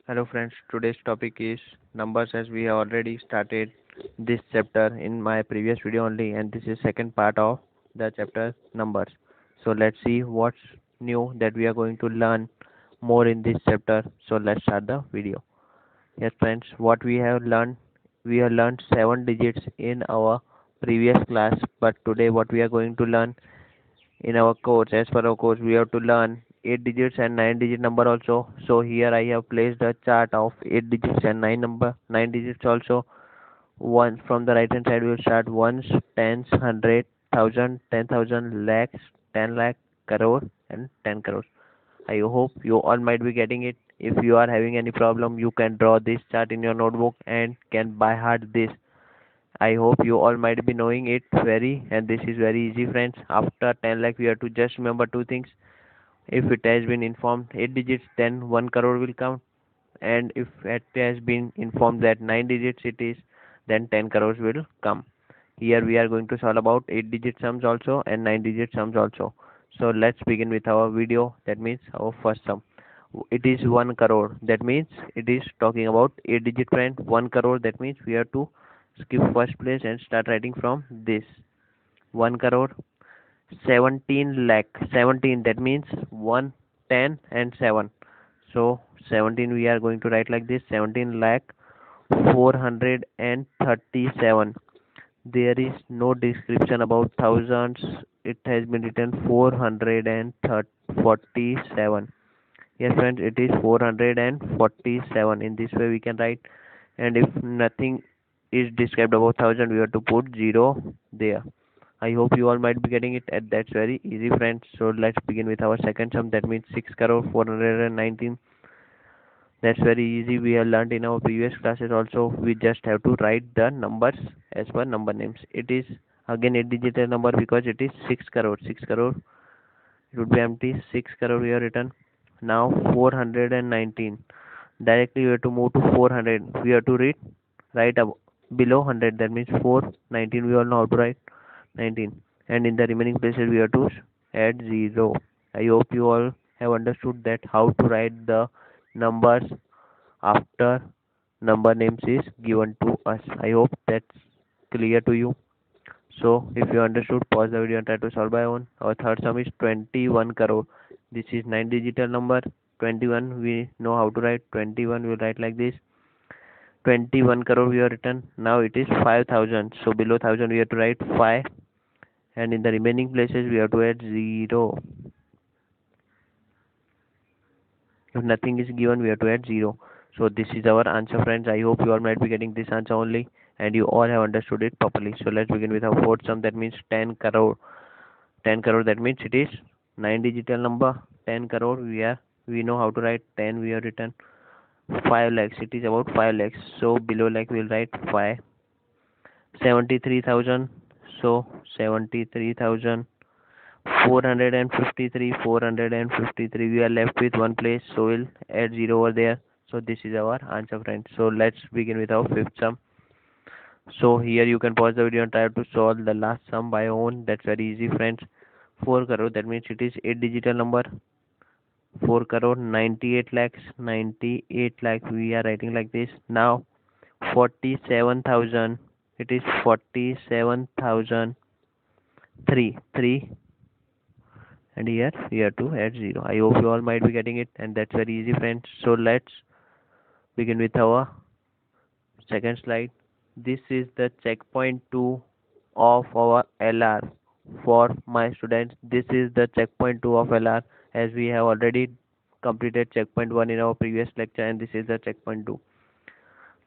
Hello friends, today's topic is numbers as we have already started this chapter in my previous video only and this is second part of the chapter numbers. So let's see what's new that we are going to learn more in this chapter. So let's start the video. Yes friends, what we have learned 7 digits in our previous class, but today what we are going to learn in our course, as per our course, we have to learn 8 digits and 9 digit number also. So here I have placed a chart of 8 digits and 9 digits also. One from the right hand side we will start ones, tens, hundred, thousand, 10,000, lakhs, 10 lakh, crore and 10 crores. I hope you all might be getting it. If you are having any problem, you can draw this chart in your notebook and can by heart this. I hope you all might be knowing it very, and this is very easy, friends. After 10 lakh, we have to just remember two things. If it has been informed 8 digits, then 1 crore will count, and if it has been informed that 9 digits it is, then 10 crores will come. Here we are going to solve about 8 digit sums also and 9 digit sums also. So let's begin with our video. That means our first sum. It is 1 crore. That means it is talking about 8 digit, friend. 1 crore. That means we have to skip first place and start writing from this. 1 crore. 17 lakh. 17. That means 1, 10 and 7. So 17 we are going to write like this. 17 lakh 437. There is no description about thousands. It has been written 447. Yes, friends, it is 447. In this way, we can write. And if nothing is described about thousand, we have to put zero there. I hope you all might be getting it. And that's very easy, friends. So let's begin with our second sum. That means 6 crore 419. That's very easy. We have learned in our previous classes also. We just have to write the numbers as per number names. It is again a digital number because it is 6 crore. 6 crore. It would be empty. 6 crore we have written. Now 419. Directly we have to move to 400. We have to read right up below 100. That means 419. We all know how to write 19. And in the remaining places we have to add 0. I hope you all have understood that how to write the numbers after number names is given to us. I hope that's clear to you. So if you understood, pause the video and try to solve by own. Our third sum is 21 crore. This is 9 digital number. 21 we know how to write. 21 we write like this. 21 crore we have written. Now it is 5,000. So below 1,000 we have to write 5. And in the remaining places we have to add 0. If nothing is given, we have to add 0. So this is our answer, friends. I hope you all might be getting this answer only and you all have understood it properly. So let's begin with our fourth sum. That means 10 crore. 10 crore, that means it is 9 digital number. 10 crore we know how to write. 10 we have written. 5 lakhs, it is about 5 lakhs. So below lakh we will write 5. 73,000. So 73,000. 453 we are left with one place, so we'll add 0 over there. So this is our answer, friends. So let's begin with our fifth sum. So here you can pause the video and try to solve the last sum by your own. That's very easy, friends. 4 crore, that means it is 8 digital number. 4 crore 98 lakhs. 98 lakh we are writing like this. Now 47,000, it is 47,000. 3 and here we have to add 0. I hope you all might be getting it, and that's very easy, friends. So let's begin with our second slide. This is the checkpoint 2 of our LR. For my students, this is the checkpoint 2 of LR, as we have already completed checkpoint 1 in our previous lecture, and this is the checkpoint 2.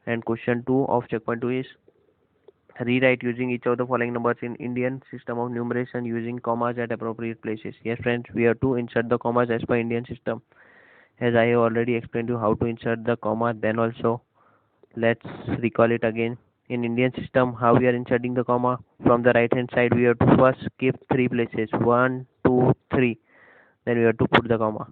And question 2 of checkpoint 2 is rewrite using each of the following numbers in Indian system of numeration using commas at appropriate places. Yes, friends, we have to insert the commas as per Indian system. As I have already explained you how to insert the comma, then also let's recall it again. In Indian system, how we are inserting the comma? From the right hand side, we have to first skip 3 places. 1, 2, 3. Then we have to put the comma.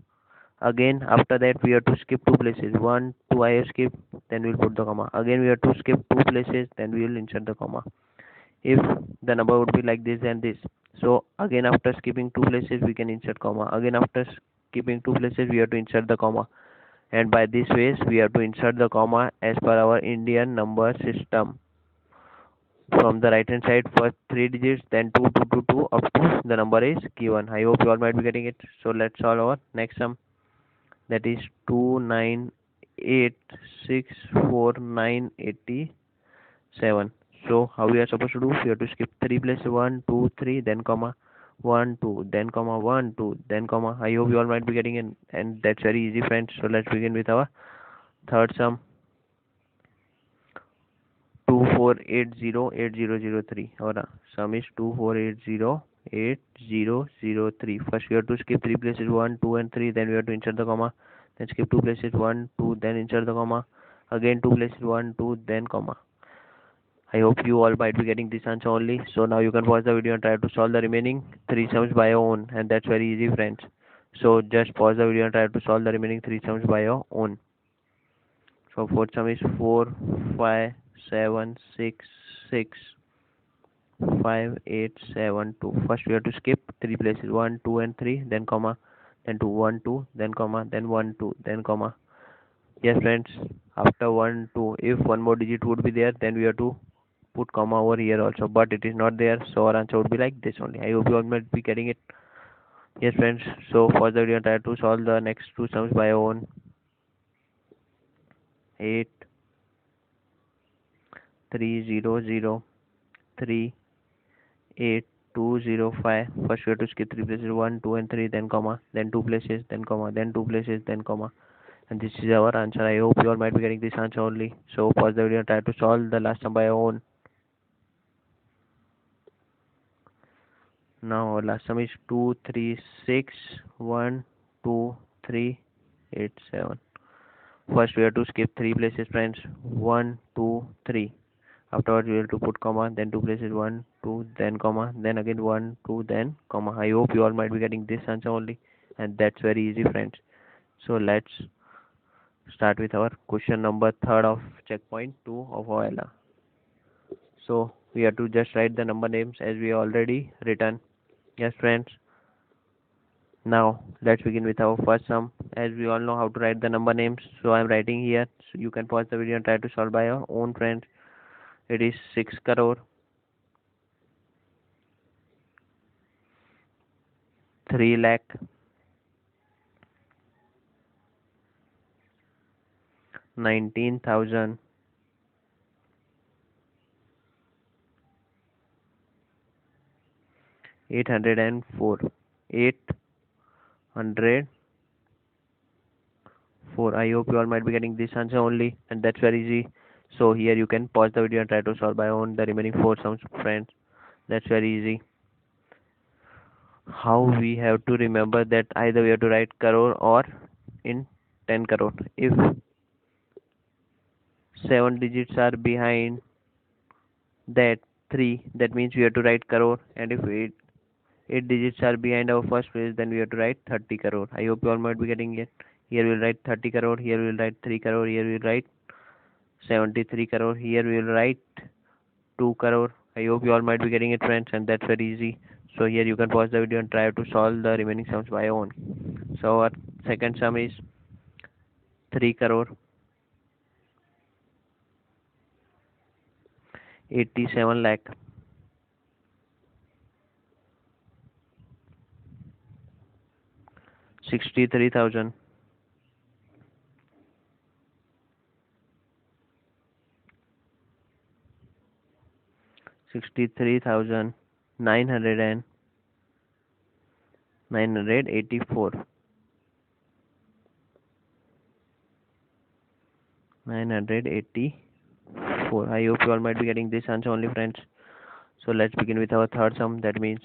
Again, after that, we have to skip 2 places. 1, 2, I have skipped. Then we'll put the comma. Again, we have to skip 2 places. Then we will insert the comma. If the number would be like this and this, so again after skipping 2 places we can insert comma. Again after skipping 2 places we have to insert the comma. and by this ways we have to insert the comma as per our Indian number system. From the right hand side, first three digits, then 2 up to the number is given. I hope you all might be getting it. So let's solve our next sum, that is 298,649,87. So how we are supposed to do? We have to skip 3 places, 1 2 3, then comma 1 2, then comma 1 2, then comma. I hope you all might be getting it, and that's very easy, friends. So let's begin with our third sum, 24808003. Our sum is 24808003. First we have to skip 3 places, 1 2 and 3, then we have to insert the comma, then skip 2 places, 1 2, then insert the comma, again 2 places, 1 2, then comma. I hope you all might be getting this answer only. So now you can pause the video and try to solve the remaining 3 sums by your own, and that's very easy, friends. So just pause the video and try to solve the remaining 3 sums by your own. So fourth sum is 457665872. First we have to skip 3 places, 1 2 and 3, then comma, then 2 1 2, then comma, then 1 2, then comma. Yes, friends, after 1 2, if one more digit would be there, then we have to put comma over here also, but it is not there, so our answer would be like this only. I hope you all might be getting it. Yes, friends, so for the video try to solve the next 2 sums by your own. 830038 First we have to skip 3 places, 1 2 and 3, then comma, then 2 places, then comma, then 2 places, then comma, and this is our answer. I hope you all might be getting this answer only. So pause the video and try to solve the last sum by your own. Now our last sum is 2361238 First we have to skip 3 places, friends, 1 2 3. Afterwards we have to put comma, then 2 places, 1 2, then comma, then again 1 2, then comma. I hope you all might be getting this answer only, and that's very easy, friends. So let's start with our question number third of checkpoint 2 of our LR. So we have to just write the number names as we already written. Yes, friends. Now let's begin with our first sum. As we all know how to write the number names, so I'm writing here. So you can pause the video and try to solve by your own, friends. It is 6 crore 3 lakh 19,000 804 804. I hope you all might be getting this answer only, and that's very easy. So here you can pause the video and try to solve by your own the remaining 4 sums, friends. That's very easy. How we have to remember that either we have to write crore or in 10 crore. If 7 digits are behind that 3, that means we have to write crore, and if 8 digits are behind our first phrase, then we have to write 30 crore. I hope you all might be getting it. Here we'll write 30 crore, here we'll write 3 crore, here we'll write 73 crore, here we'll write 2 crore. I hope you all might be getting it, friends, and that's very easy. So here you can pause the video and try to solve the remaining sums by your own. So our second sum is 3 crore 87 lakh 63,000 984 984. I hope you all might be getting this answer only, friends. So let's begin with our third sum. That means,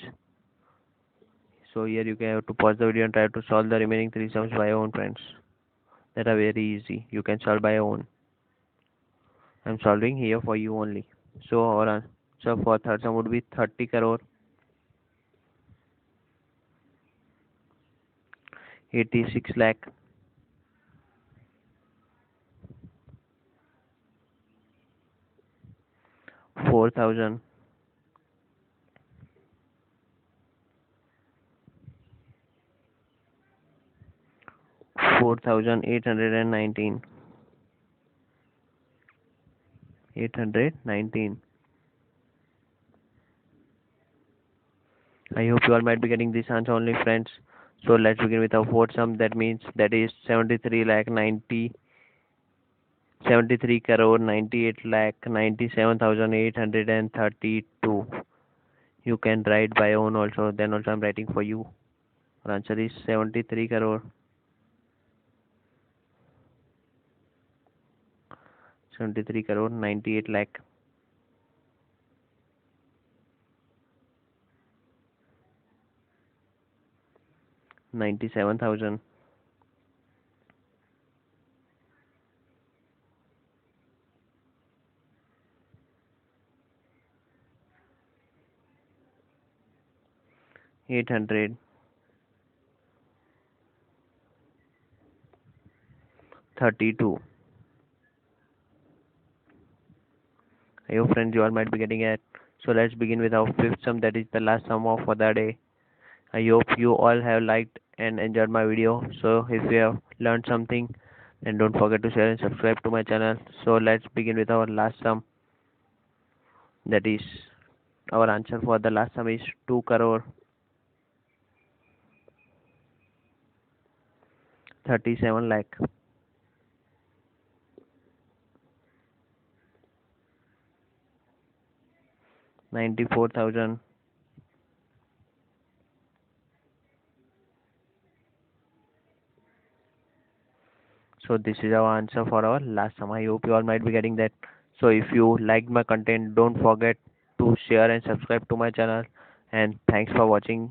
so here you can have to pause the video and try to solve the remaining 3 sums by your own, friends. That are very easy. You can solve by your own. I'm solving here for you only. So our answer for third sum would be 30 crore 86 lakh 4,000 74,819. 819. I hope you all might be getting this answer only, friends. So let's begin with our fourth sum. That means that is 73 crore 98 lakh 97,832. You can write by own also. Then also I'm writing for you. Our answer is 73 crore 98 lakh 97,000. $832. I hope friends you all might be getting it. So let's begin with our fifth sum, that is the last sum of for the day. I hope you all have liked and enjoyed my video. So if you have learned something, then don't forget to share and subscribe to my channel. So let's begin with our last sum. That is our answer for the last sum is 2 crore 37 lakh 94,000. So this is our answer for our last sum. I hope you all might be getting that. So if you liked my content, don't forget to share and subscribe to my channel. And thanks for watching.